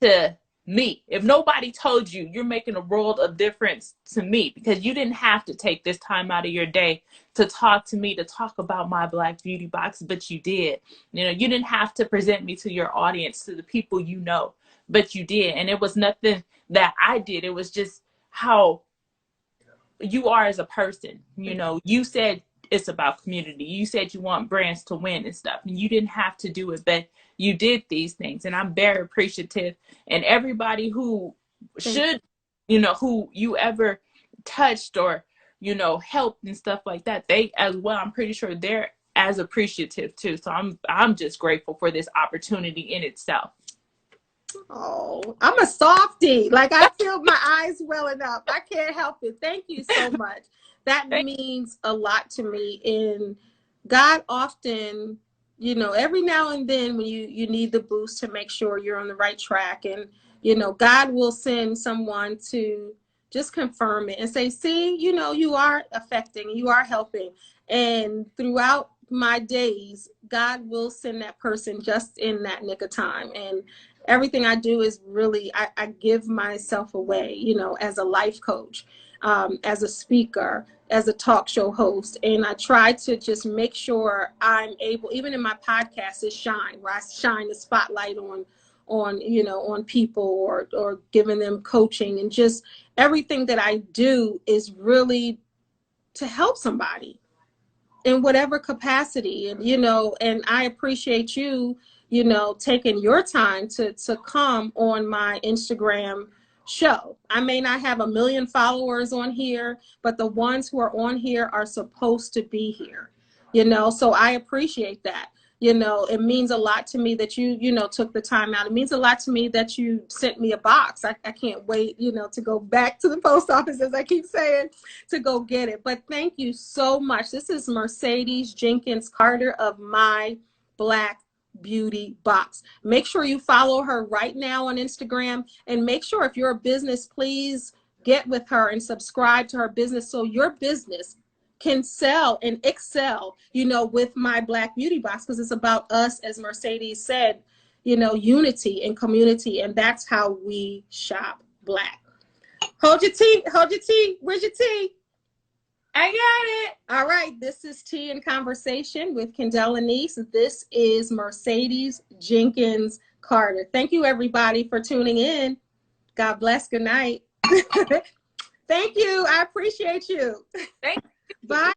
to me. If nobody told you, you're making a world of difference to me, because you didn't have to take this time out of your day to talk to me, to talk about My Black Beauty Box, but you did. You know, you didn't have to present me to your audience, to the people you know, but you did. And it was nothing that I did. It was just how you are as a person. You know, you said it's about community. You said you want brands to win and stuff, and you didn't have to do it, but you did these things. And I'm very appreciative. And everybody who should, you know, who you ever touched or, you know, helped and stuff like that, they as well, I'm pretty sure they're as appreciative too. So I'm just grateful for this opportunity in itself. Oh, I'm a softie. Like, I feel my eyes welling up. I can't help it. Thank you so much. That means a lot to me. And God often you know, every now and then when you need the boost to make sure you're on the right track. And, you know, God will send someone to just confirm it and say, see, you know, you are affecting, you are helping. And throughout my days, God will send that person just in that nick of time. And everything I do is really, I give myself away, you know, as a life coach, as a speaker, as a talk show host. And I try to just make sure I'm able, even in my podcast, is shine, where I shine the spotlight on, you know, on people, or giving them coaching, and just everything that I do is really to help somebody in whatever capacity. And, you know, and I appreciate you, you know, taking your time to come on my Instagram show. I may not have 1 million followers on here, but the ones who are on here are supposed to be here, you know, so I appreciate that. You know, it means a lot to me that you know, took the time out. It means a lot to me that you sent me a box. I can't wait, you know, to go back to the post office, as I keep saying, to go get it. But thank you so much. This is Mercedes Jenkins-Carter of My Black Beauty Box. Make sure you follow her right now on Instagram, and make sure, if you're a business, please get with her and subscribe to her business, so your business can sell and excel, you know, with My Black Beauty Box, because it's about us, as Mercedes said, you know, unity and community, and that's how we shop Black. Hold your tea, hold your tea. Where's your tea? I got it. All right, this is Tea and Conversation with Kendell Lenice. This is Mercedes Jenkins-Carter. Thank you, everybody, for tuning in. God bless. Good night. Thank you. I appreciate you. Thank you. Bye.